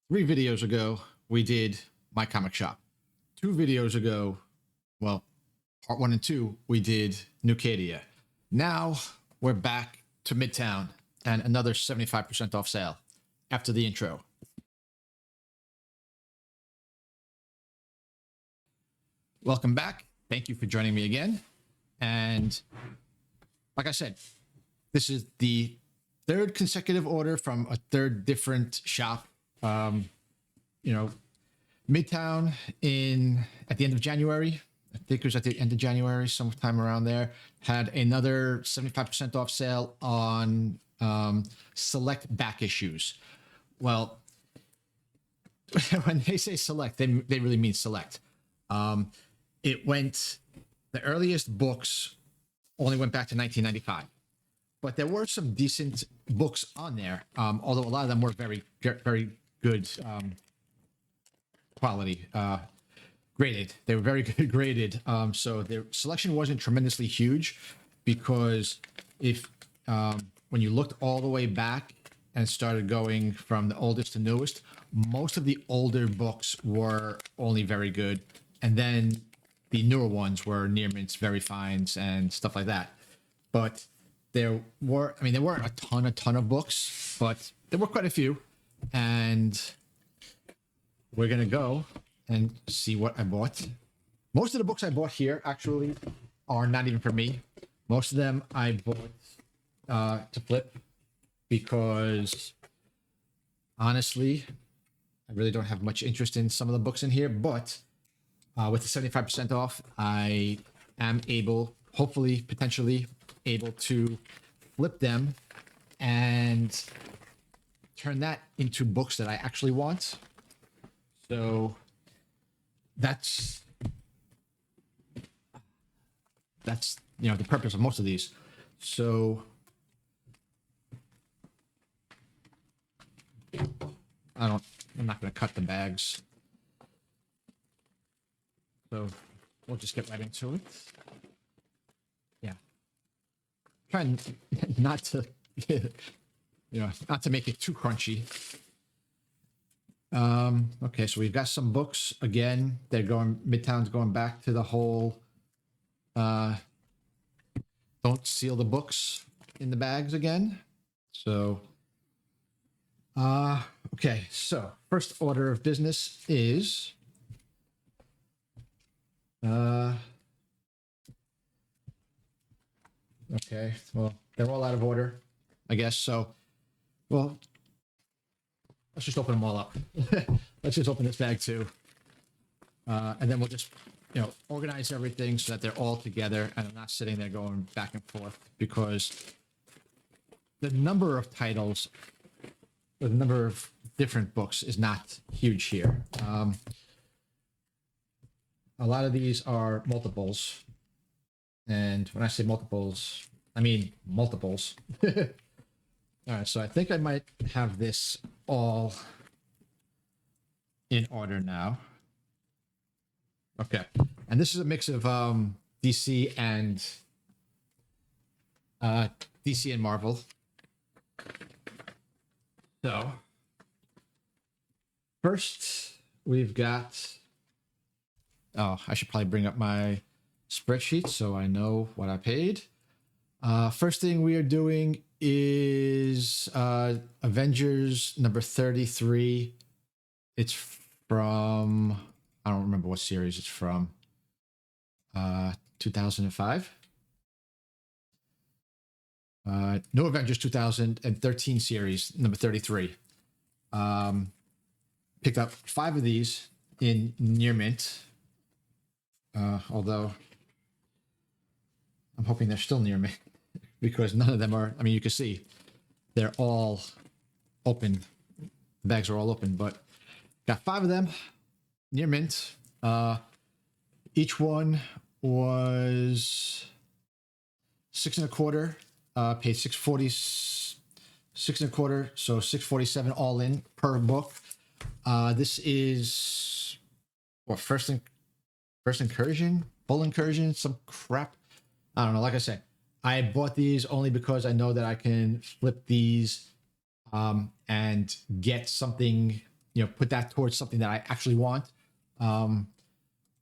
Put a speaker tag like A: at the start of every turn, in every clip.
A: 3 videos ago, we did my comic shop. 2 videos ago, well, part 1 and 2, we did Nucadia. Now we're back to Midtown and another 75% off sale after the intro. Welcome back. Thank you for joining me again. And like I said, this is the third consecutive order from a third different shop. Midtown at the end of January, I think it was at the end of January, sometime around there, had another 75% off sale on select back issues. Well, when they say select, they really mean select. The earliest books only went back to 1995. But there were some decent books on there, although a lot of them were very, very good quality, graded. They were very good graded. So their selection wasn't tremendously huge because when you looked all the way back and started going from the oldest to newest, most of the older books were only very good. And then the newer ones were near mints, very fines, and stuff like that. But there weren't a ton of books, but there were quite a few. And we're going to go and see what I bought. Most of the books I bought here actually are not even for me. Most of them I bought to flip because honestly, I really don't have much interest in some of the books in here, but with the 75% off, I am potentially able to flip them and turn that into books that I actually want. So that's the purpose of most of these. So I'm not going to cut the bags. So we'll just get right into it. Yeah. Trying not to, not to make it too crunchy. Okay, so we've got some books. Again, Midtown's going back to the whole, don't seal the books in the bags again. So, okay, so first order of business is, okay, well, they're all out of order, I guess. So, well, let's just open them all up. Let's just open this bag too. And then we'll just, organize everything so that they're all together and I'm not sitting there going back and forth because the number of titles, the number of different books is not huge here. A lot of these are multiples. And when I say multiples, I mean multiples. All right, so I think I might have this all in order now. Okay, and this is a mix of DC and Marvel. So first we've got. Oh, I should probably bring up my spreadsheet so I know what I paid. First thing we are doing is Avengers number 33. It's from, I don't remember what series it's from. 2005. New Avengers 2013 series, number 33. Picked up 5 of these in near mint. Although I'm hoping they're still near me because none of them are, you can see they're all open. The bags are all open, but got 5 of them near mint. Each one was 6 1/4, paid $6.40, 6 1/4, so $6.47 all in per book. This is first incursion, full incursion, some crap. I don't know. Like I said, I bought these only because I know that I can flip these and get something put that towards something that I actually want.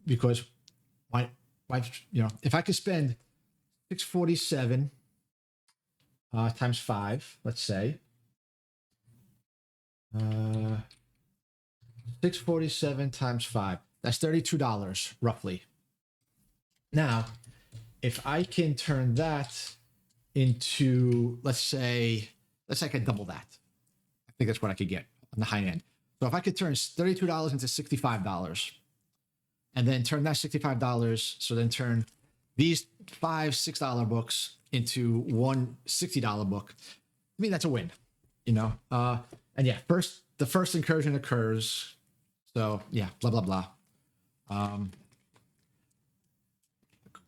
A: Because why, if I could spend 647 times 5, let's say, 647 times 5, that's $32 roughly. Now, if I can turn that into, let's say I could double that. I think that's what I could get on the high end. So if I could turn $32 into $65 and then turn that $65, so then turn these $5-6 books into one $60 book, I mean, that's a win, and yeah, the first incursion occurs. So yeah, blah, blah, blah.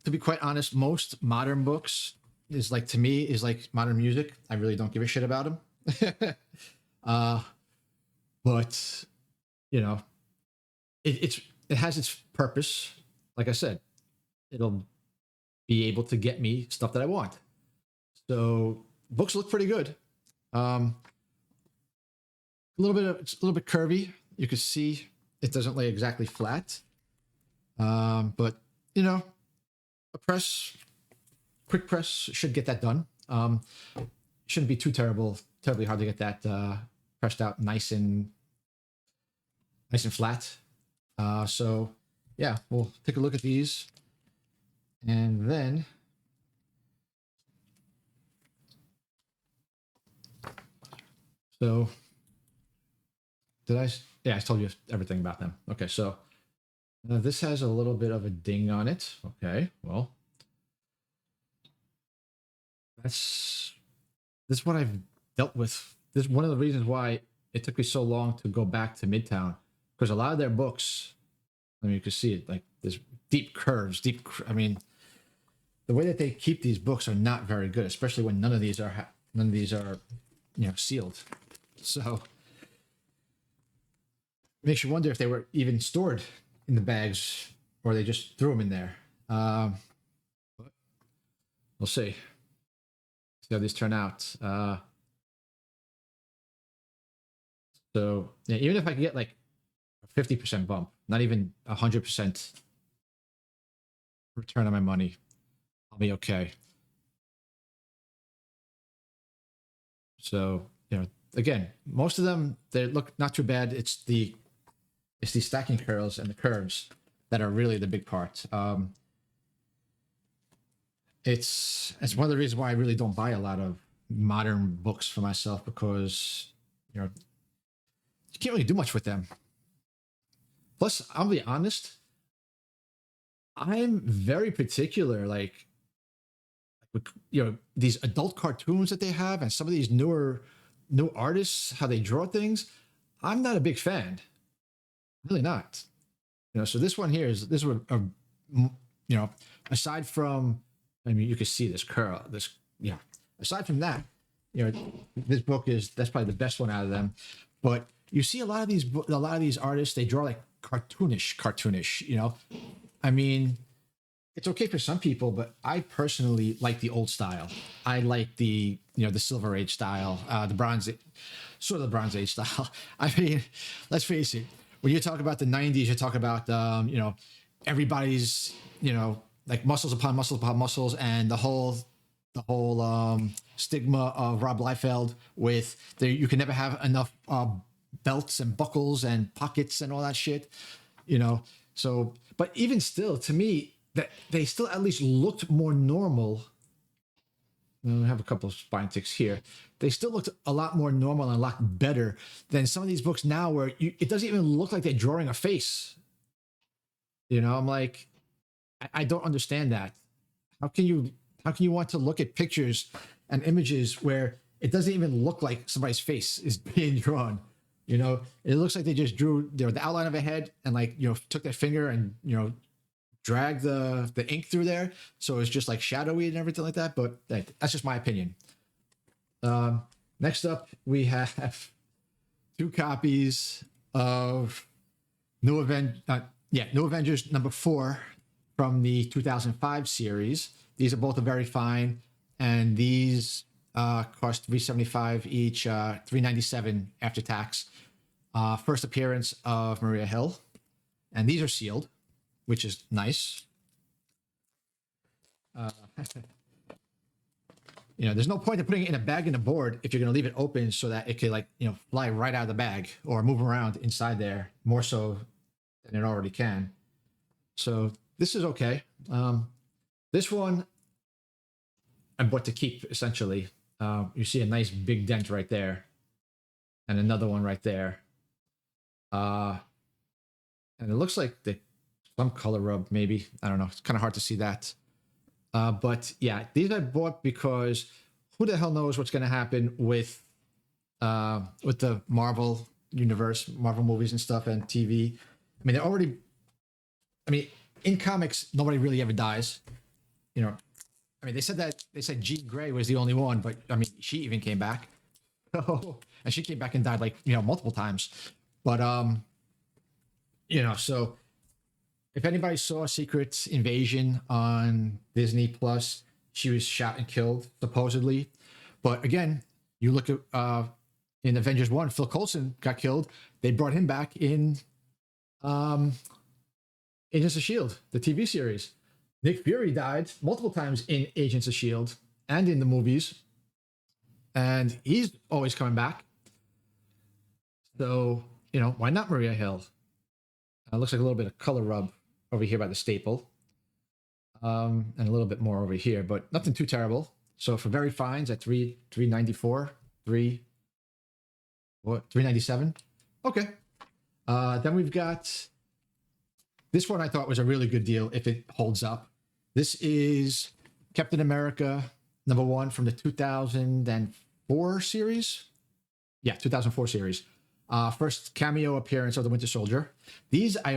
A: To be quite honest, most modern books to me is like modern music. I really don't give a shit about them. But it has its purpose. Like I said, it'll be able to get me stuff that I want. So books look pretty good. It's a little bit curvy. You can see it doesn't lay exactly flat. But a quick press should get that done. Shouldn't be too terribly hard to get that pressed out nice and flat. So yeah, we'll take a look at these, and then so I told you everything about them. Okay, so this has a little bit of a ding on it. Okay, well, this is what I've dealt with. This is one of the reasons why it took me so long to go back to Midtown, because a lot of their books, I mean, you can see it, like there's deep curves, I mean, the way that they keep these books are not very good, especially when none of these are sealed. So it makes you wonder if they were even stored in the bags or they just threw them in there. But we'll see how these turn out. So yeah, even if I could get like a 50% bump, not even 100% return on my money, I'll be okay. So again, most of them, they look not too bad. It's the stacking curls and the curves that are really the big part. It's one of the reasons why I really don't buy a lot of modern books for myself, because you can't really do much with them. Plus, I'll be honest, I'm very particular, like these adult cartoons that they have, and some of these new artists, how they draw things. I'm not a big fan, really not. So this one here is aside from, I mean, you can see this curl, aside from that, this book that's probably the best one out of them. But you see a lot of these artists, they draw like cartoonish. I mean, it's okay for some people, but I personally like the old style. I like the Silver Age style, the Bronze Age style. I mean, let's face it. When you talk about the '90s, you talk about everybody's like muscles upon muscles upon muscles, and the whole stigma of Rob Liefeld with you can never have enough belts and buckles and pockets and all that shit. So, but even still, to me, that they still at least looked more normal. I have a couple of spine ticks here. They still looked a lot more normal and a lot better than some of these books now, where it doesn't even look like they're drawing a face. I'm like, I don't understand that. How can you want to look at pictures and images where it doesn't even look like somebody's face is being drawn? It looks like they just drew the outline of a head and took their finger and drag the ink through there, so it's just like shadowy and everything like that. But that's just my opinion. Next up, we have 2 copies of New Avengers number 4 from the 2005 series. These are both very fine, and these cost $375 each, $397 after tax. First appearance of Maria Hill, and these are sealed, which is nice. Uh, there's no point in putting it in a bag in a board if you're going to leave it open so that it could fly right out of the bag or move around inside there more so than it already can. So this is okay. This one I bought to keep essentially. You see a nice big dent right there, and another one right there. And it looks like some color rub, maybe. I don't know. It's kind of hard to see that. But yeah, these I bought because who the hell knows what's going to happen with the Marvel universe, Marvel movies and stuff, and TV. In comics, nobody really ever dies. They said Jean Grey was the only one, but she even came back. And she came back and died multiple times. But so if anybody saw Secret Invasion on Disney Plus, she was shot and killed supposedly. But again, you look at in Avengers 1, Phil Coulson got killed. They brought him back in Agents of S.H.I.E.L.D., the TV series. Nick Fury died multiple times in Agents of S.H.I.E.L.D. and in the movies. And he's always coming back. So, why not Maria Hill? Looks like a little bit of color rub over here by the staple. And a little bit more over here, but nothing too terrible. So for very fines at $3.94, $3.97. Okay. Then we've got this one. I thought was a really good deal if it holds up. This is Captain America #1 from the 2004 series. Yeah, 2004 series. First cameo appearance of the Winter Soldier. These I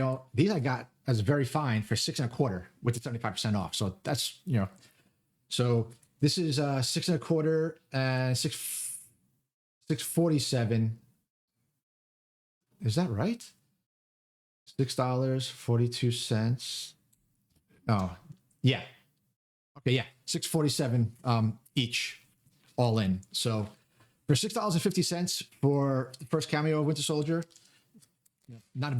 A: got as very fine for $6.25 with the 75% off. So that's So this is $6.25 and $6.47. Is that right? $6.42. Oh yeah. Okay, yeah, $6.47 each, all in. So for $6.50 for the first cameo of Winter Soldier, not a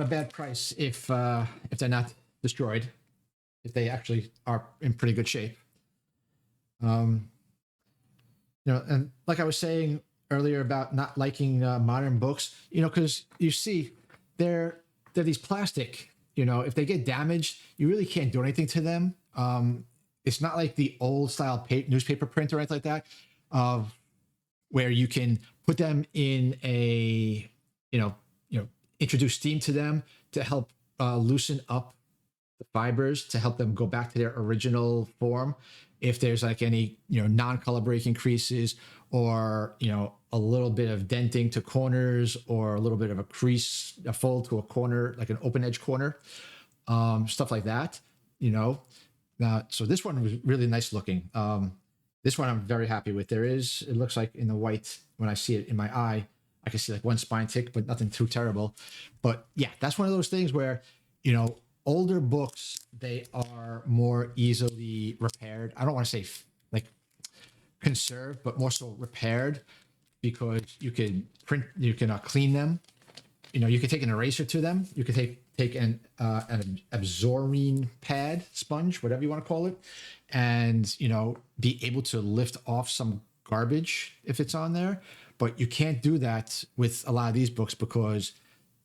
A: bad price if they're not destroyed, if they actually are in pretty good shape. And like I was saying earlier about not liking modern books, because you see they're these plastic. If they get damaged, you really can't do anything to them. It's not like the old style newspaper print or anything like that, where you can put them in a, introduce steam to them to help loosen up the fibers to help them go back to their original form. If there's any, non-color breaking creases or, a little bit of denting to corners or a little bit of a crease, a fold to a corner, like an open edge corner, stuff like that, so this one was really nice looking. This one I'm very happy with. It looks like in the white, when I see it in my eye, I can see like one spine tick, but nothing too terrible. But yeah, that's one of those things where, older books, they are more easily repaired. I don't want to say like conserved, but more so repaired, because you can clean them. You can take an eraser to them. You can take an absorbing pad, sponge, whatever you want to call it, and be able to lift off some garbage if it's on there. But you can't do that with a lot of these books because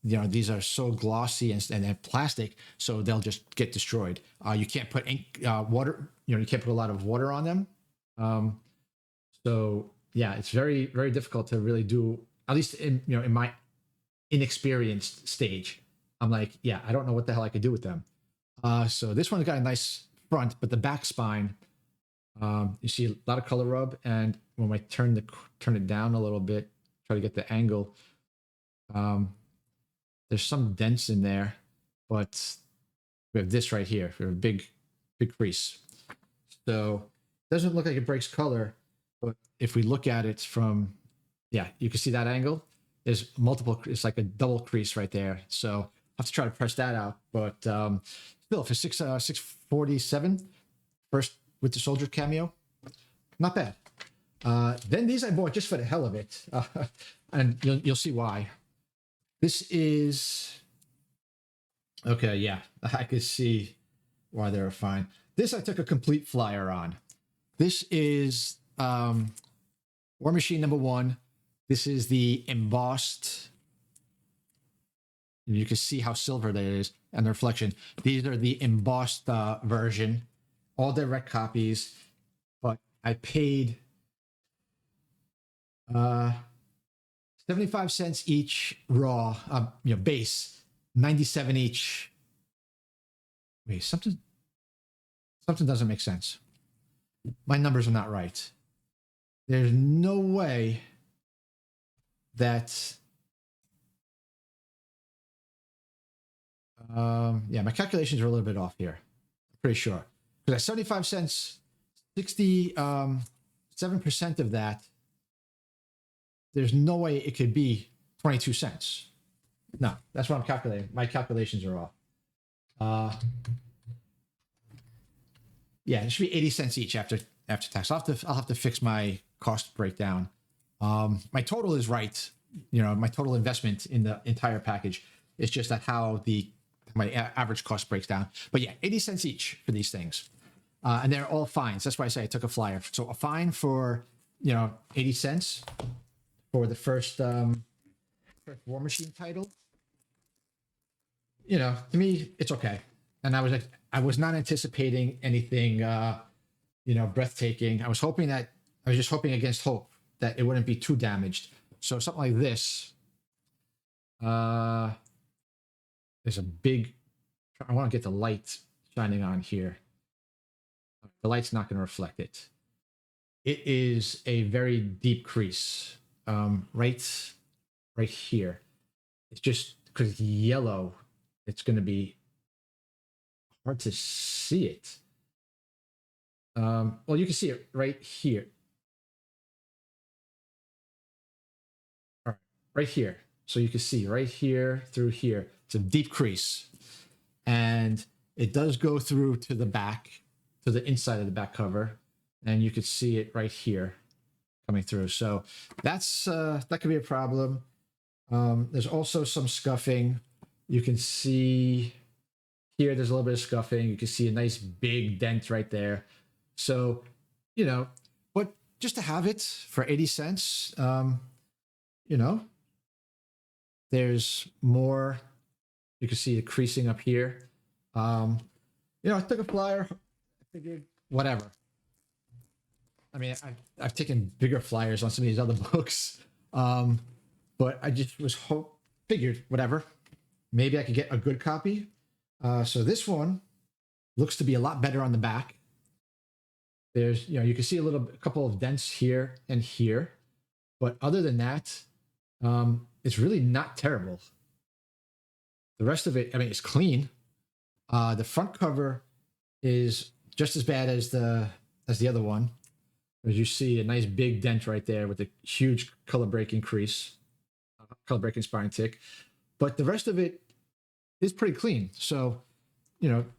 A: these are so glossy and they're plastic, so they'll just get destroyed. You can't put water. You can't put a lot of water on them. So yeah, it's very, very difficult to really do. At least in my inexperienced stage, I'm like, yeah, I don't know what the hell I could do with them. So this one's got a nice front, but the back spine, you see a lot of color rub. And when I turn it down a little bit, try to get the angle, there's some dents in there, but we have this right here. We have a big crease. So it doesn't look like it breaks color, but if we look at it from, yeah, you can see that angle. There's multiple, it's like a double crease right there. So I have to try to press that out. But still, for $6.47, first with the Soldier cameo, not bad. Then these I bought just for the hell of it, and you'll see why. This is okay. Yeah, I could see why they're fine. This I took a complete flyer on. This is War Machine #1. This is the embossed. You can see how silver that is and the reflection. These are the embossed version, all direct copies. But I paid 75 cents each raw, base, 97 each. Wait, something doesn't make sense. My numbers are not right. There's no way that yeah, my calculations are a little bit off here. I'm pretty sure. Because at 75 cents, 67% of that, there's no way it could be 22 cents. No, that's what I'm calculating. My calculations are off. Yeah, it should be 80 cents each after tax. I'll have to fix my cost breakdown. My total is right. My total investment in the entire package. It's just that how my average cost breaks down. But yeah, 80 cents each for these things. And they're all fines. That's why I say I took a flyer. So a fine for, 80 cents for the first War Machine title. To me, it's okay. And I was not anticipating anything, breathtaking. I was just hoping against hope that it wouldn't be too damaged. So something like this, there's a big, I want to get the light shining on here. The light's not going to reflect it. It is a very deep crease, right here. It's just because it's yellow, it's going to be hard to see it. Well, you can see it right here. All right, right here. So you can see right here through here. It's a deep crease. And it does go through to the back, to the inside of the back cover. And you could see it right here coming through. So that's that could be a problem. There's also some scuffing. You can see here, there's a little bit of scuffing. You can see a nice big dent right there. So, but just to have it for 80 cents, there's more. You can see the creasing up here. I took a flyer. I figured whatever. I mean, I've taken bigger flyers on some of these other books, but I just figured whatever. Maybe I could get a good copy. So this one looks to be a lot better on the back. There's, you can see a couple of dents here and here, but other than that, it's really not terrible. The rest of it, I mean, it's clean. The front cover is just as bad as the other one. As you see, a nice big dent right there with a huge color breaking crease, color breaking spine tick. But the rest of it is pretty clean. So, I'm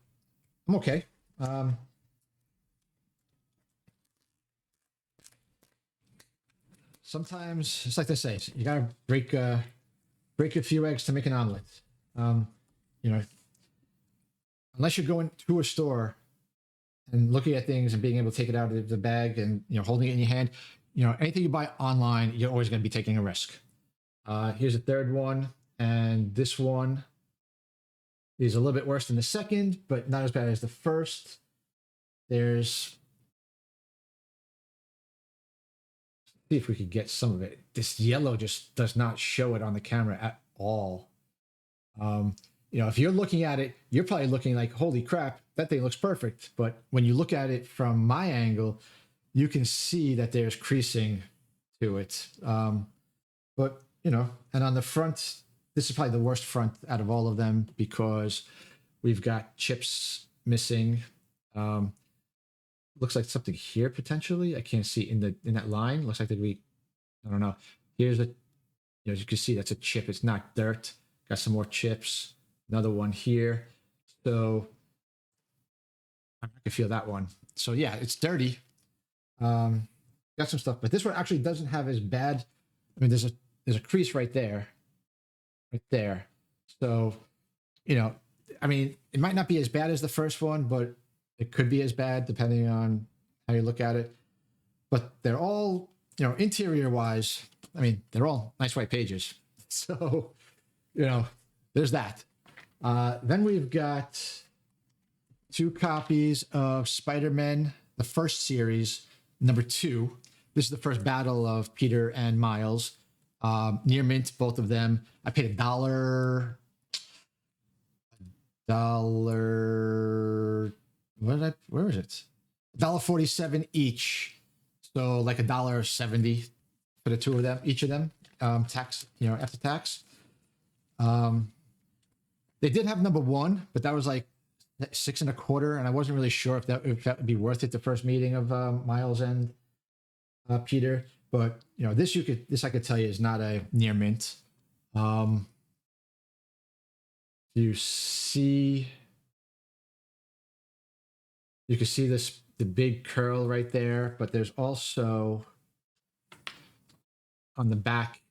A: okay. Sometimes it's like they say, you gotta break a few eggs to make an omelet. Unless you're going to a store and looking at things and being able to take it out of the bag and holding it in your hand, anything you buy online, you're always going to be taking a risk. Here's a third one, and this one is a little bit worse than the second, but not as bad as the first. There's, see if we could get some of it. This yellow just does not show it on the camera at all. If you're looking at it, you're probably looking like, holy crap, that thing looks perfect. But when you look at it from my angle, you can see that there's creasing to it. But, and on the front, this is probably the worst front out of all of them because we've got chips missing. Looks like something here potentially. I can't see in that line. Looks like I don't know. Here's as you can see, that's a chip. It's not dirt. Got some more chips. Another one here. So I can feel that one. So yeah, it's dirty. got some stuff, but this one actually doesn't have as bad. I mean, there's a crease right there, right there. So, you know, I mean, it might not be as bad as the first one, but it could be as bad depending on how you look at it. But they're all, you know, interior wise, I mean, they're all nice white pages. So, you know, there's that. Then we've got 2 copies of Spider-Man, the first series, number 2. This is the first battle of Peter and Miles. Near mint, both of them. I paid $1. Where is it? $1.47 each. So like $1.70 for the 2 of them, each of them. Tax, you know, after tax. They did have number 1, but that was like 6 1/4, and I wasn't really sure if that would be worth it. The first meeting of Miles and Peter, but you know, this I could tell you is not a near mint. You can see this, the big curl right there, but there's also on the back,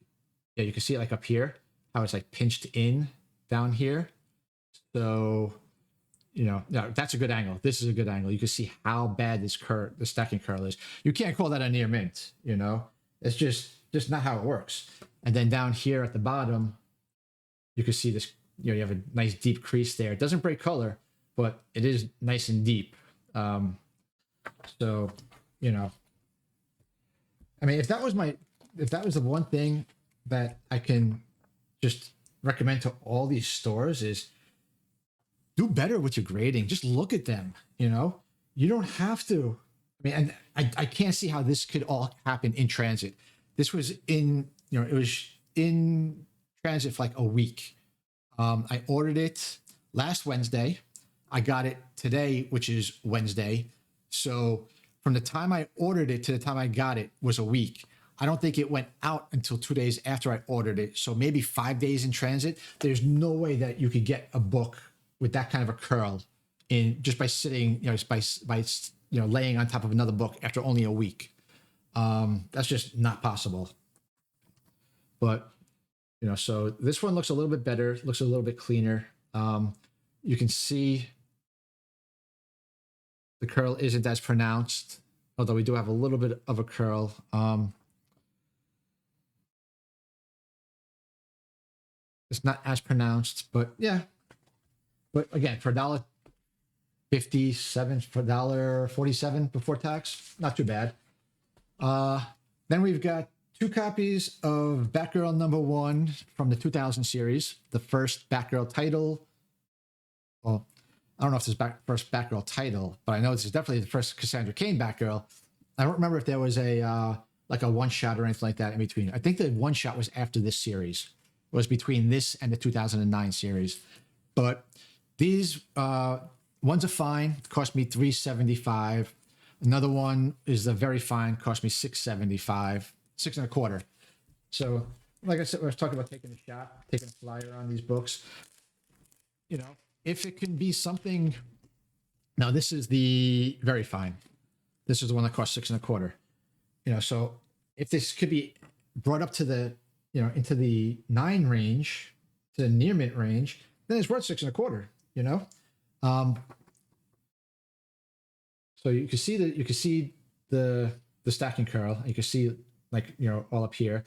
A: yeah, you can see it like up here, how it's like pinched in down here. So, you know, no, that's a good angle. This is a good angle. You can see how bad this the stacking curl is. You can't call that a near mint, you know? It's just not how it works. And then down here at the bottom, you can see this, you know, you have a nice deep crease there. It doesn't break color, but it is nice and deep. So, you know, I mean, if that was the one thing that I can just recommend to all these stores is do better with your grading. Just look at them, you know, you don't have to. I mean, and I can't see how this could all happen in transit. This was in, you know, it was in transit for like a week. I ordered it last Wednesday. I got it today, which is Wednesday. So from the time I ordered it to the time I got it was a week. I don't think it went out until 2 days after I ordered it. So maybe 5 days in transit. There's no way that you could get a book with that kind of a curl in just by sitting, you know, by you know, laying on top of another book after only a week. That's just not possible. But, you know, so this one looks a little bit better, looks a little bit cleaner. You can see the curl isn't as pronounced, although we do have a little bit of a curl. It's not as pronounced, but yeah. But again, for $1.57, for $1.47 before tax, not too bad. Then we've got 2 copies of Batgirl number 1 from the 2000 series, the first Batgirl title. Well, I don't know if this is first Batgirl title, but I know this is definitely the first Cassandra Cain Batgirl. I don't remember if there was a like a one-shot or anything like that in between. I think the one-shot was after this series. It was between this and the 2009 series. But these one's a fine, cost me $3.75. Another one is a very fine, cost me $6.75, 6 1/4. So, like I said, we were talking about taking a shot, taking a flyer on these books. You know, if it can be something. Now, this is the very fine. This is the one that cost 6 1/4. You know, so if this could be brought up to the, you know, into the 9 range, to the near mint range, then it's worth 6 1/4. You know, so you can see the stacking curl. You can see, like, you know, all up here,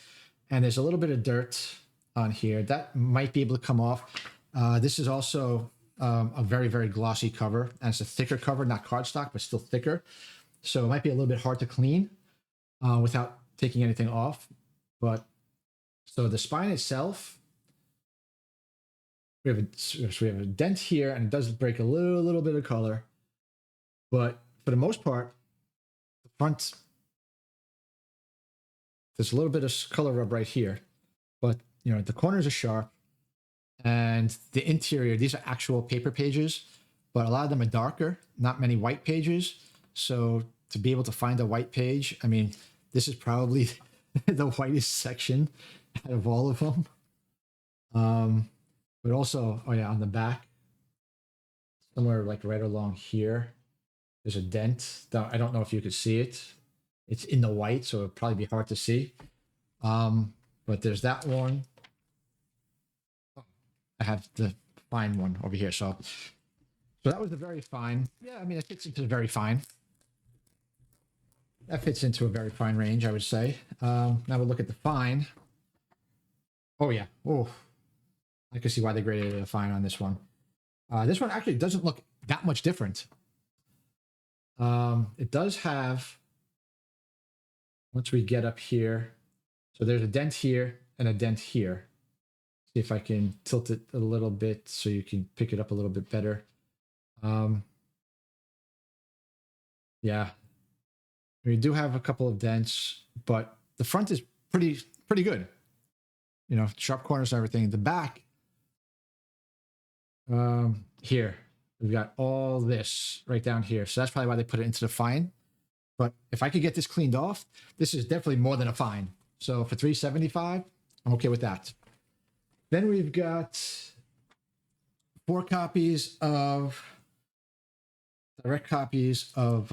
A: and there's a little bit of dirt on here that might be able to come off. This is also a very, very glossy cover, and it's a thicker cover, not cardstock, but still thicker. So it might be a little bit hard to clean without taking anything off. But so the spine itself, we have a dent here, and it does break a little bit of color, but for the most part, the front, there's a little bit of color rub right here, but you know, the corners are sharp, and the interior, these are actual paper pages, but a lot of them are darker, not many white pages. So to be able to find a white page, I mean, this is probably the whitest section out of all of them. But also, oh yeah, on the back, somewhere like right along here, there's a dent. I don't know if you could see it. It's in the white, so it'll probably be hard to see. But there's that one. I have the fine one over here. So that was the very fine. Yeah, I mean, it fits into the very fine. That fits into a very fine range, I would say. Now we'll look at the fine. Oh, yeah. Oh, I can see why they graded it a fine on this one. This one actually doesn't look that much different. It does have, once we get up here, so there's a dent here and a dent here. See if I can tilt it a little bit so you can pick it up a little bit better. Yeah, we do have a couple of dents, but the front is pretty good. You know, sharp corners and everything. The back, here, we've got all this right down here. So that's probably why they put it into the fine. But if I could get this cleaned off, this is definitely more than a fine. So for $3.75, I'm okay with that. Then we've got 4 copies of direct copies of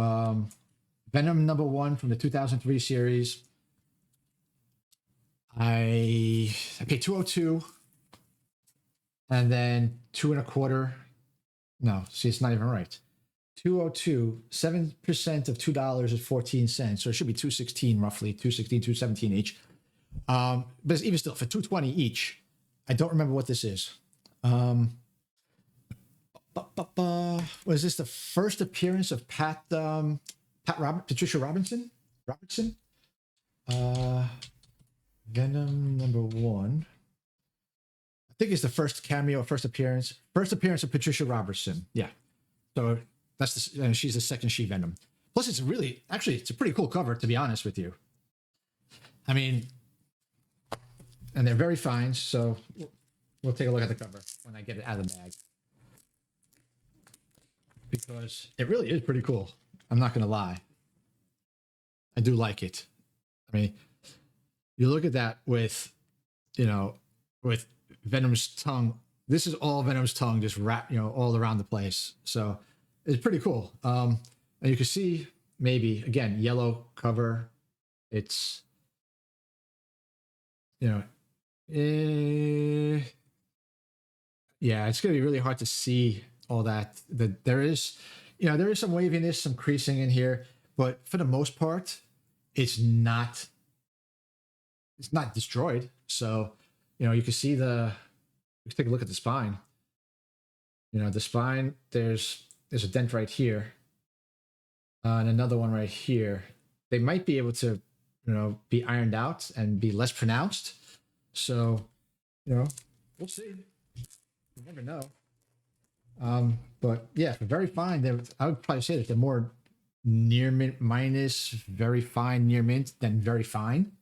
A: Venom #1 from the 2003 series. I paid $2.02, and then $2.25. No, see, it's not even right. $2.02, 7% of $2 is 14 cents, so it should be $2.16 roughly, $2.16, $2.17 each. But even still, for $2.20 each, I don't remember what this is. Was this the first appearance of Patricia Robertson? Venom #1. I think it's the first cameo, first appearance of Patricia Robertson. Yeah. So that's the, she's the second She-Venom. Plus, it's really, actually, it's a pretty cool cover, to be honest with you. I mean, and they're very fine. So we'll take a look at the cover when I get it out of the bag, because it really is pretty cool. I'm not going to lie. I do like it. I mean, you look at that with, you know, with Venom's tongue. This is all Venom's tongue just wrapped, you know, all around the place. So it's pretty cool. And you can see maybe, again, yellow cover. It's, you know, yeah, it's going to be really hard to see all that. There is, you know, there is some waviness, some creasing in here, but for the most part, it's not destroyed. So, you know, you can see let's take a look at the spine. You know, the spine, there's a dent right here, and another one right here. They might be able to, you know, be ironed out and be less pronounced. So, you know, we'll see. You never know. But yeah, very fine. I would probably say that they're more near mint minus very fine near mint than very fine.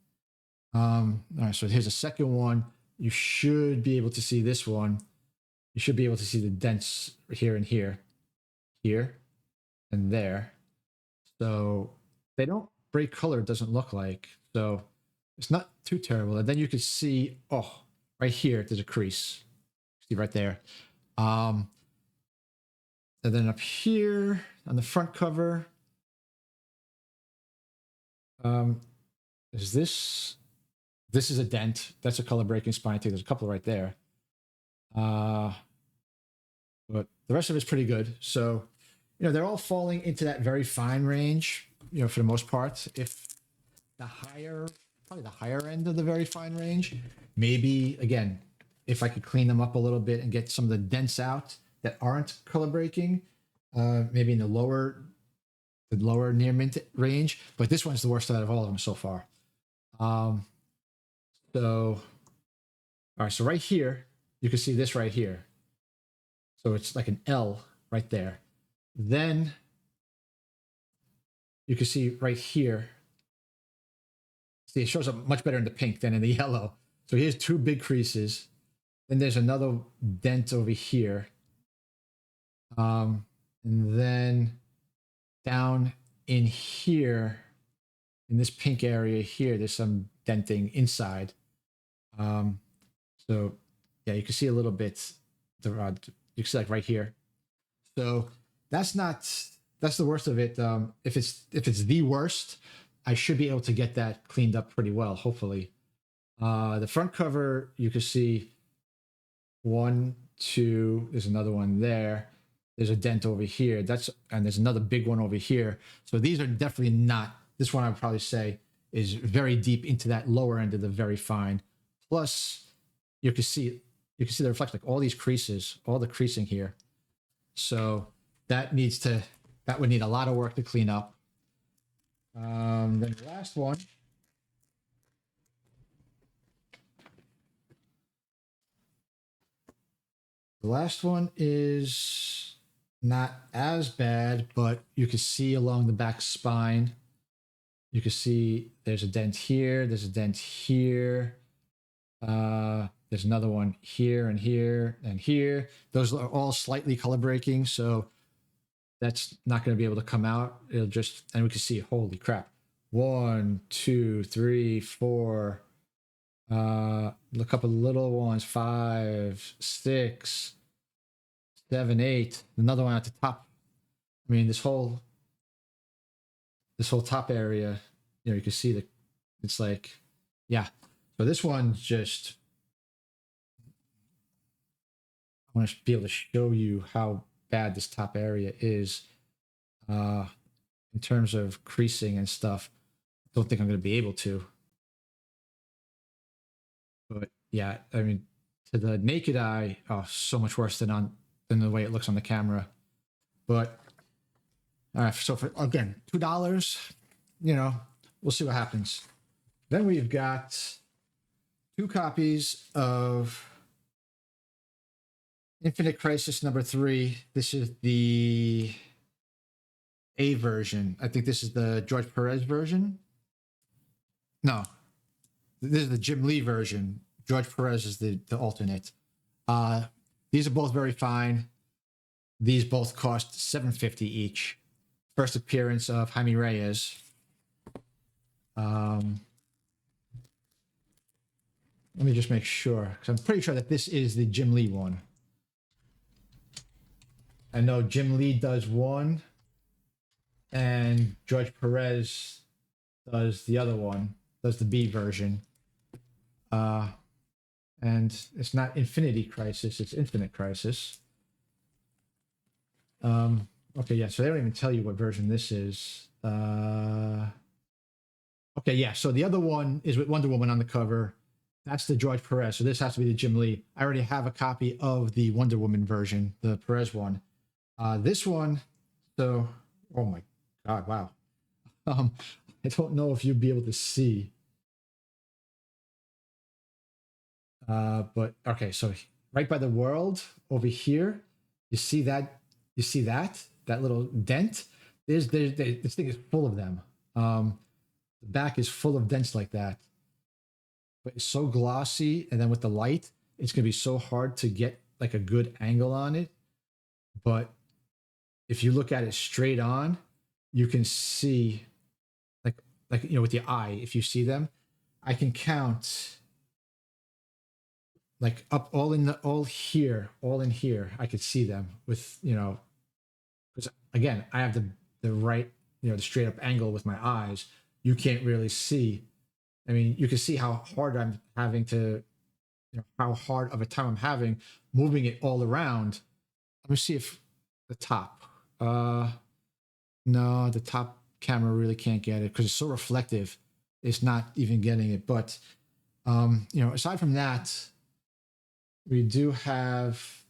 A: All right, so here's a second one. You should be able to see this one. You should be able to see the dents here and here, and there. So they don't break color, it doesn't look like. So it's not too terrible. And then you can see, oh, right here, there's a crease. See right there. And then up here on the front cover, is this? This is a dent. That's a color breaking spine too. There's a couple right there. But the rest of it's pretty good. So, you know, they're all falling into that very fine range, you know, for the most part. If probably the higher end of the very fine range, maybe, again, if I could clean them up a little bit and get some of the dents out that aren't color breaking, maybe in the lower near mint range. But this one's the worst out of all of them so far. So, all right, so right here, you can see this right here. So it's like an L right there. Then you can see right here. See, it shows up much better in the pink than in the yellow. So here's 2 big creases. Then there's another dent over here. And then down in here, in this pink area here, there's some denting inside. So yeah, you can see a little bit, you can see like right here. So that's the worst of it. If it's the worst, I should be able to get that cleaned up pretty well, hopefully. The front cover, you can see one, two, there's another one there. There's a dent over here. And there's another big one over here. So these are definitely not, this one I would probably say is very deep into that lower end of the very fine. Plus, you can see the reflection, like all these creases, all the creasing here. So that would need a lot of work to clean up. Then the last one. The last one is not as bad, but you can see along the back spine, you can see there's a dent here, there's a dent here. There's another one here and here and here. Those are all slightly color breaking, so that's not going to be able to come out. It'll just, and we can see, holy crap. 1, 2, 3, 4. A couple of little ones, 5, 6, 7, 8. Another one at the top. I mean, this whole top area, you can see that it's like, yeah. So this one's just, I want to be able to show you how bad this top area is in terms of creasing and stuff. Don't think I'm going to be able to. But yeah, I mean, to the naked eye, so much worse than the way it looks on the camera. But all right, so for again, $2, we'll see what happens. Then we've got 2 copies of Infinite Crisis number 3. This is the A version. I think this is the George Perez version. No, this is the Jim Lee version. George Perez is the alternate. These are both very fine. These both cost $7.50 each. First appearance of Jaime Reyes. Let me just make sure, because I'm pretty sure that this is the Jim Lee one. I know Jim Lee does one, and George Perez does the other one, does the B version. And it's not Infinity Crisis, it's Infinite Crisis. Okay, yeah, so they don't even tell you what version this is. Okay, yeah, so the other one is with Wonder Woman on the cover. That's the George Perez, so this has to be the Jim Lee. I already have a copy of the Wonder Woman version, the Perez one. This one, so, oh my God, wow. I don't know if you'd be able to see. But okay, so right by the world over here, you see that little dent. This thing is full of them. The back is full of dents like that. But it's so glossy, and then with the light, it's gonna be so hard to get like a good angle on it. But if you look at it straight on, you can see like with the eye, if you see them, I can count like up all in here, I could see them with, because again, I have the right, the straight up angle with my eyes. You can't really see. I mean, you can see how hard I'm having to, how hard of a time I'm having moving it all around. Let me see if the top, no, the top camera really can't get it because it's so reflective. It's not even getting it. But, aside from that, we have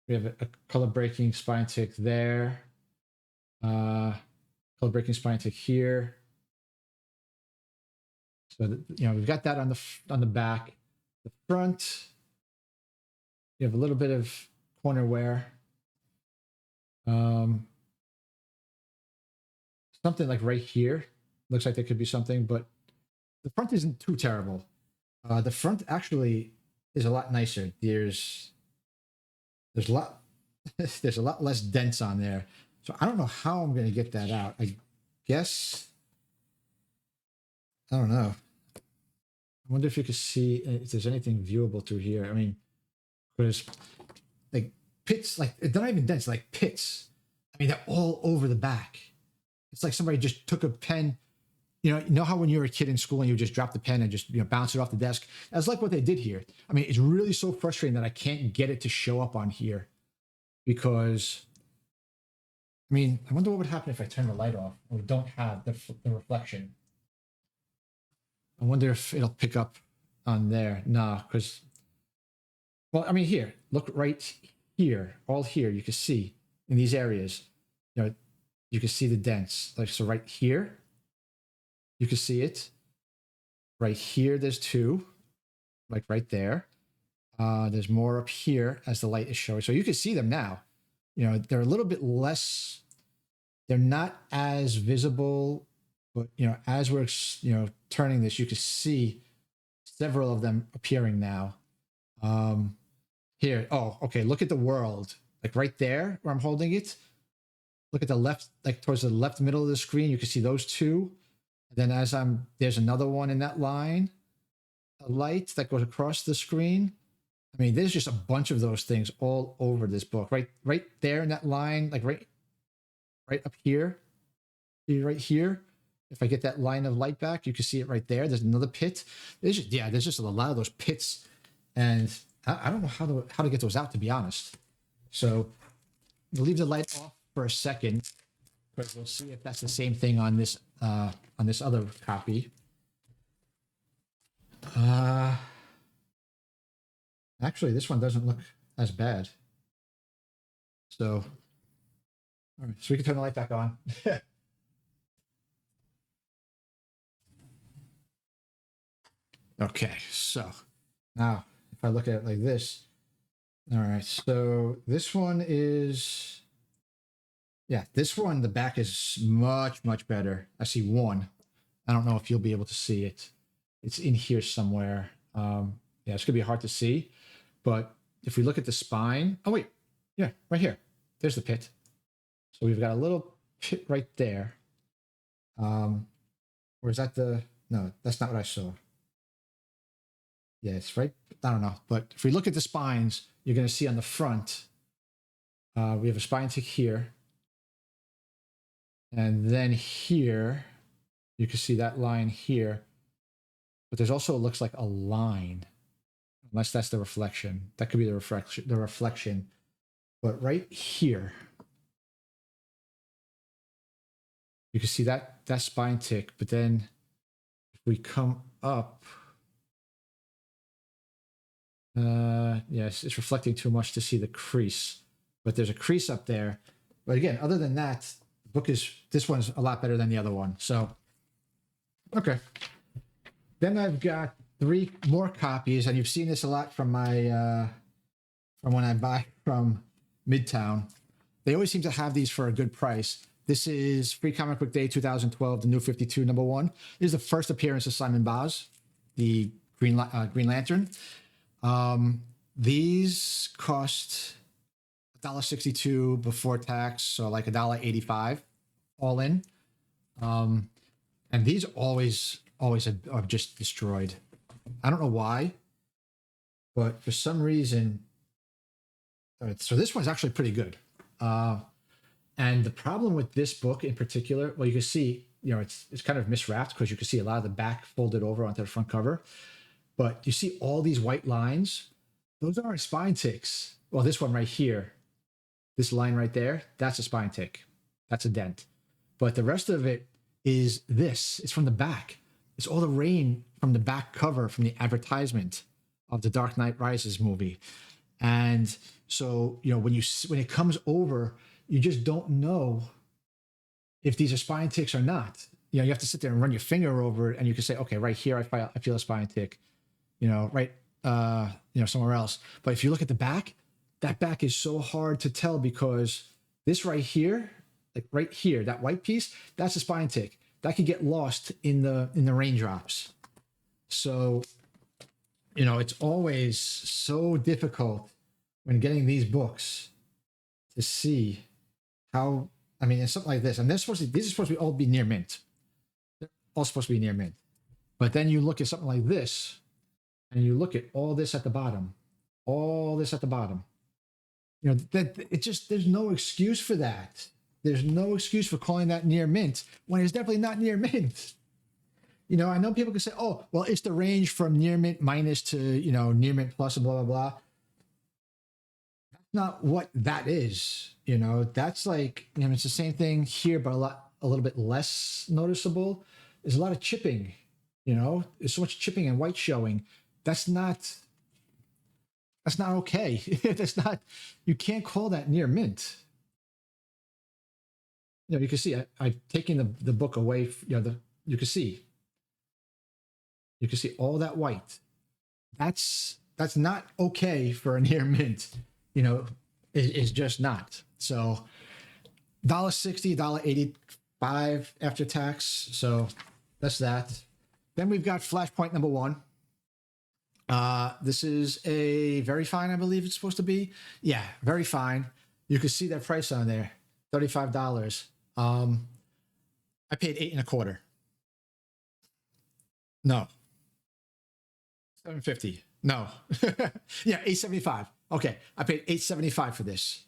A: a color breaking spine tick there, color breaking spine tick here. So we've got that on the back. The front, you have a little bit of corner wear. Something like right here looks like there could be something, but the front isn't too terrible. The front actually is a lot nicer. There's a lot there's a lot less dents on there. So I don't know how I'm going to get that out. I guess I don't know. I wonder if you could see if there's anything viewable through here. I mean, there's like pits, like they're not even dents, like pits. I mean, they're all over the back. It's like somebody just took a pen, you know how when you were a kid in school and you just drop the pen and just, bounce it off the desk? That's like what they did here. I mean, it's really so frustrating that I can't get it to show up on here because, I mean, I wonder what would happen if I turn the light off and we don't have the reflection. I wonder if it'll pick up on there. Nah, because, well, I mean, here, look right here, all here, you can see in these areas, you can see the dents. Like, so right here, you can see it. Right here, there's two, like right there. There's more up here as the light is showing. So you can see them now. They're a little bit less, they're not as visible, but, as we're, turning this, you can see several of them appearing now. Here, oh, okay, look at the world. Like right there where I'm holding it. Look at the left, like towards the left middle of the screen, you can see those two. And then there's another one in that line, a light that goes across the screen. I mean, there's just a bunch of those things all over this book. Right there in that line, like right up here. See right here. If I get that line of light back, you can see it right there. There's another pit. There's just a lot of those pits, and I don't know how to get those out, to be honest. So we'll leave the light off for a second, because we'll see if that's the same thing on this other copy. Actually, this one doesn't look as bad. So, all right, so we can turn the light back on. Okay, so now if I look at it like this, all right, so this one is, this one, the back is much, much better. I see one. I don't know if you'll be able to see it. It's in here somewhere. It's gonna be hard to see, but if we look at the spine, oh wait, yeah, right here. There's the pit. So we've got a little pit right there. Or is that no, that's not what I saw. Yeah, it's right. I don't know. But if we look at the spines, you're going to see on the front, we have a spine tick here. And then here, you can see that line here. But there's also, it looks like a line, unless that's the reflection. That could be the reflection. But right here, you can see that spine tick. But then if we come up, yes, it's reflecting too much to see the crease, but there's a crease up there. But again, other than that, this one's a lot better than the other one. So, okay. Then I've got 3 more copies, and you've seen this a lot from my, from when I buy from Midtown. They always seem to have these for a good price. This is Free Comic Book Day 2012, the New 52, #1. This is the first appearance of Simon Baz, the Green Lantern. These cost $1.62 before tax, so like $1.85 all in. And these always are just destroyed. I don't know why, but for some reason, so this one's actually pretty good. And the problem with this book in particular, well, you can see, it's kind of miswrapped because you can see a lot of the back folded over onto the front cover. But you see all these white lines? Those aren't spine ticks. Well, this one right here, this line right there, that's a spine tick. That's a dent. But the rest of it is this. It's from the back. It's all the rain from the back cover from the advertisement of the Dark Knight Rises movie. And so, when it comes over, you just don't know if these are spine ticks or not. You have to sit there and run your finger over it, and you can say, okay, right here, I feel a spine tick. Right, somewhere else. But if you look at the back, that back is so hard to tell because this right here, like right here, that white piece, that's a spine tick. That could get lost in the raindrops. So, it's always so difficult when getting these books to see how, it's something like this. And these are supposed to all be near mint. They're all supposed to be near mint. But then you look at something like this, and you look at all this at the bottom, there's no excuse for that. There's no excuse for calling that near mint when it's definitely not near mint. You know, I know people can say, oh, well, it's the range from near mint minus to, you know, near mint plus and blah, blah, blah. That's not what that is. You know, that's like, you know, it's the same thing here, but a little bit less noticeable. There's a lot of chipping, you know, there's so much chipping and white showing. That's not, that's not okay. That's not, you can't call that near mint. You know, you can see I've taken the book away, you know, you can see all that white. That's not okay for a near mint. You know, it's just not. So $1.60, $1.85 after tax. So that's that. Then we've got Flashpoint number 1. This is a very fine, I believe it's supposed to be. Yeah, very fine. You can see that price on there, $35. I paid 8.25. No, 750. No, yeah, 875. Okay, I paid 875 for this.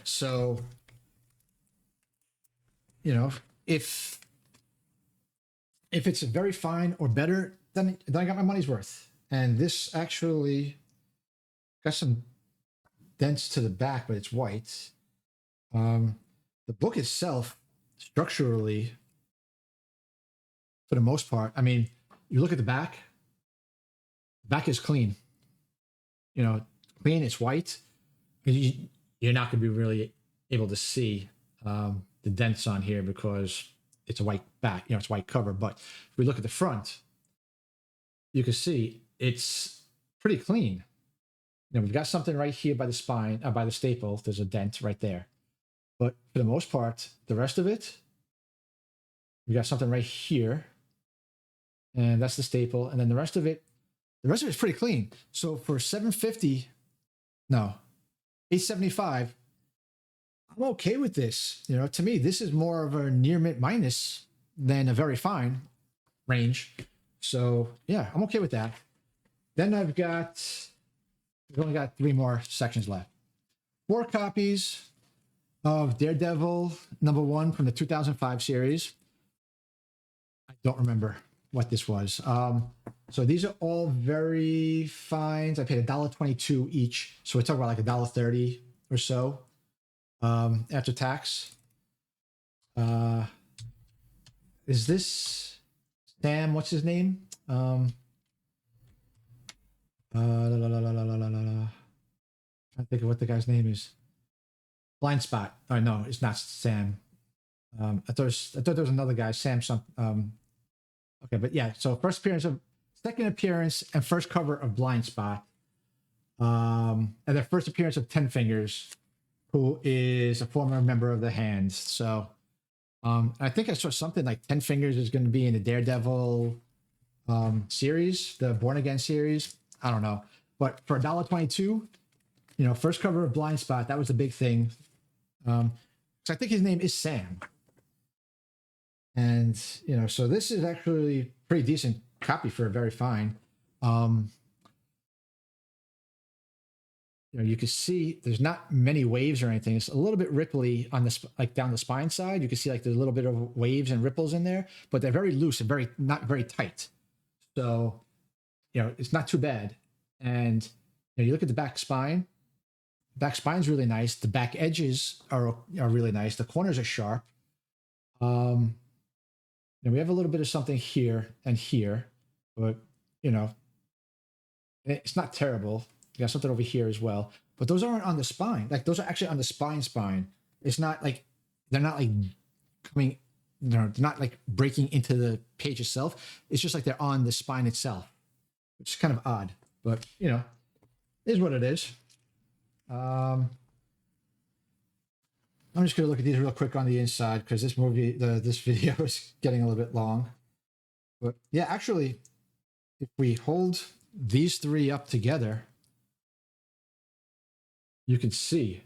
A: So you know, if it's very fine or better, then I got my money's worth. And this actually got some dents to the back, but it's white. The book itself, structurally, for the most part, I mean, you look at the back is clean. You know, clean, it's white. You're not going to be really able to see the dents on here because it's a white back, you know, it's white cover. But if we look at the front, you can see it's pretty clean. You know, we've got something right here by the spine, by the staple. There's a dent right there. But for the most part, the rest of it, we got something right here. And that's the staple. And then the rest of it is pretty clean. So for $750, no, $875, I'm okay with this. You know, to me, this is more of a near mint minus than a very fine range. So yeah, I'm okay with that. Then we've only got 3 more sections left. 4 copies of Daredevil number 1 from the 2005 series. I don't remember what this was. So these are all very fines. I paid $1.22 each. So we're talking about like $1.30 or so after tax. Is this Sam? What's his name? Trying to think of what the guy's name is. Blind Spot. Oh no, it's not Sam. I thought there was another guy, Sam. Okay, but yeah. So second appearance and first cover of Blind Spot, and their first appearance of Ten Fingers, who is a former member of the Hands. So, I think I saw something like 10 Fingers is going to be in the Daredevil series, the Born Again series. I don't know, but for $1.22, you know, first cover of Blind Spot, that was the big thing. So I think his name is Sam. And, you know, so this is actually pretty decent copy for a very fine. You know, you can see there's not many waves or anything. It's a little bit ripply on this, like down the spine side. You can see like there's a little bit of waves and ripples in there, but they're very loose and not very tight. So, you know, it's not too bad. And you know, you look at the back spine. Back spine's really nice. The back edges are really nice. The corners are sharp. Now we have a little bit of something here and here, but you know, it's not terrible. You got something over here as well, but those aren't on the spine. Like those are actually on the spine. It's not like they're not like coming. They're not like breaking into the page itself. It's just like they're on the spine itself, which is kind of odd. But you know, it is what it is. I'm just going to look at these real quick on the inside because this video is getting a little bit long. But yeah, actually, if we hold these 3 up together, you can see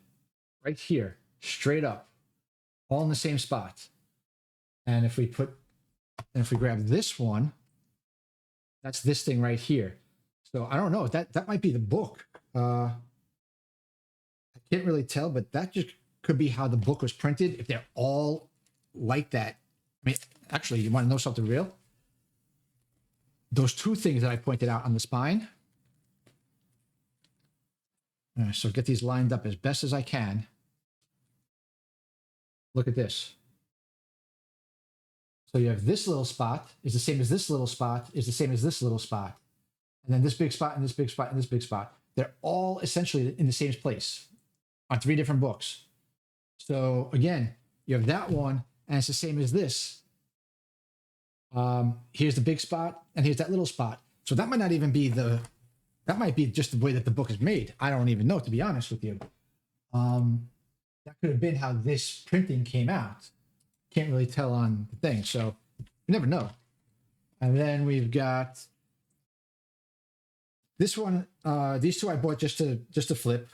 A: right here, straight up, all in the same spot. And if we grab this one, that's this thing right here. So I don't know, that might be the book. I can't really tell, but that just could be how the book was printed. If they're all like that, I mean, actually, you want to know something real? Those two things that I pointed out on the spine. So get these lined up as best as I can. Look at this. So you have this little spot is the same as this little spot is the same as this little spot. And then this big spot and this big spot and this big spot. They're all essentially in the same place on 3 different books. So again, you have that one and it's the same as this. Here's the big spot and here's that little spot. So that might not even be that might be just the way that the book is made. I don't even know, to be honest with you. That could have been how this printing came out. Can't really tell on the thing, so you never know. And then we've got this one. These two I bought just to flip.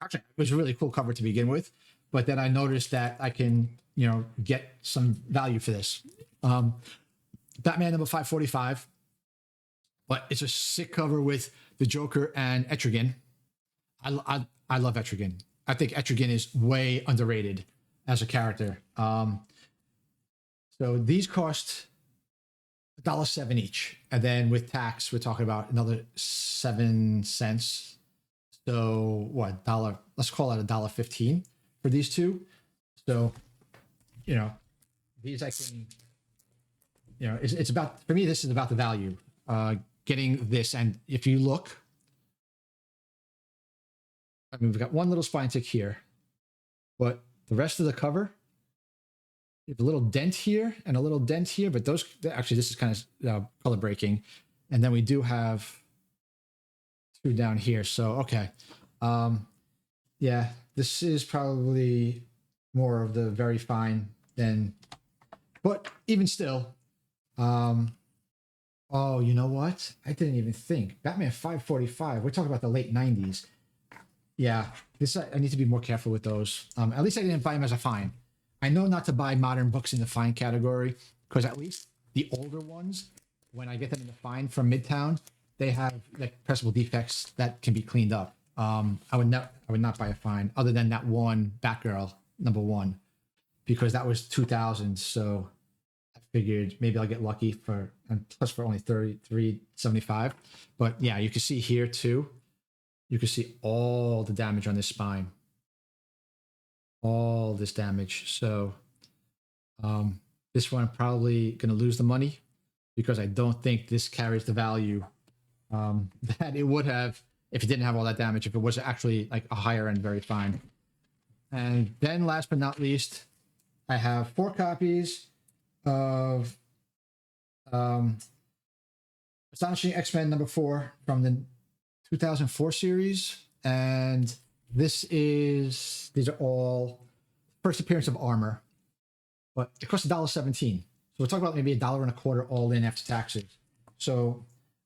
A: Actually, it was a really cool cover to begin with, but then I noticed that I can, get some value for this. Batman number 545, but it's a sick cover with the Joker and Etrigan. I love Etrigan. I think Etrigan is way underrated as a character. So these cost $1.07 each, and then with tax, we're talking about another 7 cents. So what, dollar? Let's call it $1.15 for these two. So, these I can, it's about, for me, this is about the value. Getting this, and if you look, I mean, we've got one little spine tick here, but the rest of the cover, you have a little dent here and a little dent here, but those, actually, this is kind of color breaking. And then we do have 2 down here. So, okay. Yeah, this is probably more of the very fine than, but even still, oh, you know what? I didn't even think. Batman 545, we're talking about the late 90s. Yeah, this I need to be more careful with those. At least I didn't buy them as a fine. I know not to buy modern books in the fine category, because at least the older ones, when I get them in the fine from Midtown, they have like pressable defects that can be cleaned up. I would not buy a fine other than that one Batgirl number 1, because that was 2000. So I figured maybe I'll get lucky for, and plus for only $33.75. But yeah, you can see here too. You can see all the damage on this spine. All this damage. So this one I'm probably going to lose the money, because I don't think this carries the value that it would have if it didn't have all that damage, if it was actually like a higher end very fine. And then last but not least, I have 4 copies of Astonishing X-Men number 4 from the 2004 series. And these are all first appearance of Armor, but it costs $1.17. So we're talking about maybe $1.25 all in after taxes. So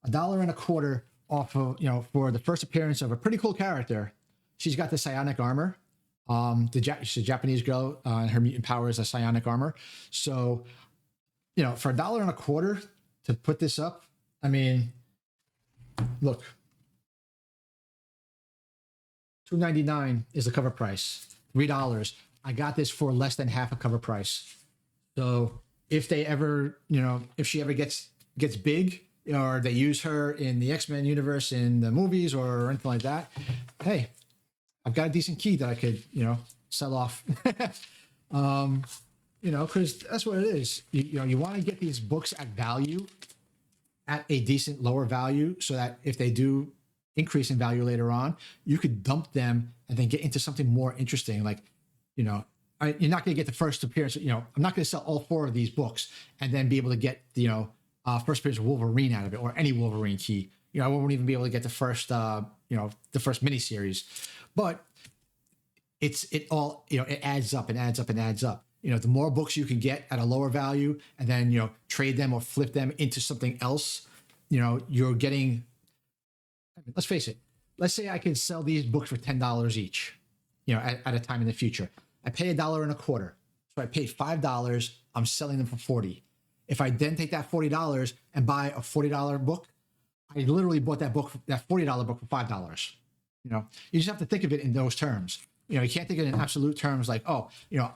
A: $1.25 off of, for the first appearance of a pretty cool character. She's got the psionic armor. She's a Japanese girl, and her mutant power is a psionic armor. So, for $1.25 to put this up, I mean, look, $2.99 is the cover price. $3. I got this for less than half a cover price. So if they ever, if she ever gets big, or they use her in the X-Men universe in the movies or anything like that, hey, I've got a decent key that I could, sell off. Because that's what it is. You want to get these books at value, at a decent lower value, so that if they do increase in value later on, you could dump them and then get into something more interesting. Like, you're not going to get the first appearance. I'm not going to sell all 4 of these books and then be able to get first appearance of Wolverine out of it, or any Wolverine key. I won't even be able to get the first miniseries. But it all it adds up and adds up and adds up. The more books you can get at a lower value, and then trade them or flip them into something else, you're getting. Let's face it. Let's say I could sell these books for $10 each, at a time in the future. I pay $1.25, so I paid $5. I'm selling them for $40. If I then take that $40 and buy a $40 book, I literally bought that $40 book for $5. You just have to think of it in those terms. You can't think of it in absolute terms like, oh,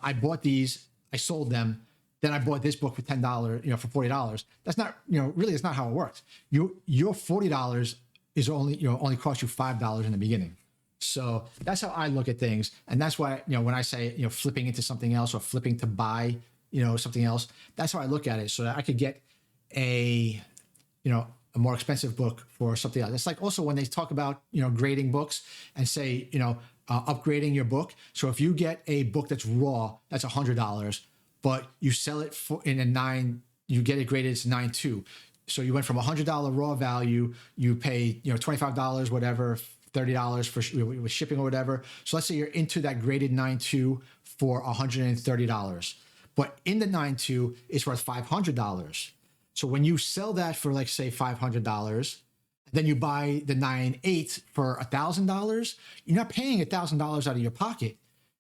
A: I bought these, I sold them, then I bought this book for $10, for $40. That's not, really it's not how it works. Your $40 is only cost you $5 in the beginning. So that's how I look at things. And that's why, when I say, flipping into something else or flipping to buy, something else, that's how I look at it, so that I could get a more expensive book for something else. It's like also when they talk about, grading books and say, upgrading your book. So if you get a book that's raw, that's $100, but you sell it you get it graded, it's 9.2. So you went from $100 raw value, you pay, $25, whatever, $30 for with shipping or whatever. So let's say you're into that graded 9.2 for $130, but in the 9.2 it's worth $500. So when you sell that for, like, say $500, then you buy the 9.8 for $1,000, you're not paying $1,000 out of your pocket.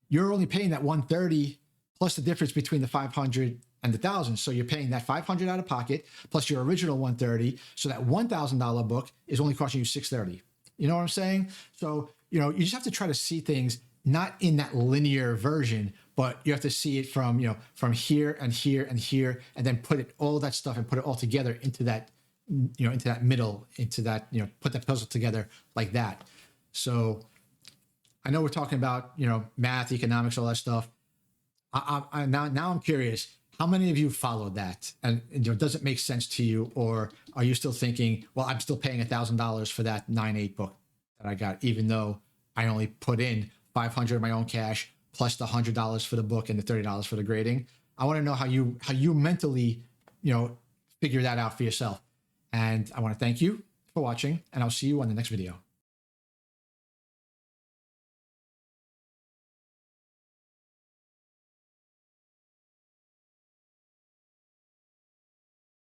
A: You're only paying that $130 plus the difference between the 500 and the 1,000. So you're paying that 500 out of pocket plus your original 130. So that $1,000 book is only costing you 630. You know what I'm saying? So, you just have to try to see things not in that linear version, but you have to see it from, from here and here and here, and then put all that stuff and put it all together into that, into that middle, into that, put that puzzle together like that. So I know we're talking about, math, economics, all that stuff. Now I'm curious, how many of you followed that? And does it make sense to you? Or are you still thinking, well, I'm still paying $1,000 for that 9.8 book that I got, even though I only put in $500 of my own cash plus the $100 for the book and the $30 for the grading? I want to know how you mentally, figure that out for yourself. And I want to thank you for watching, and I'll see you on the next video.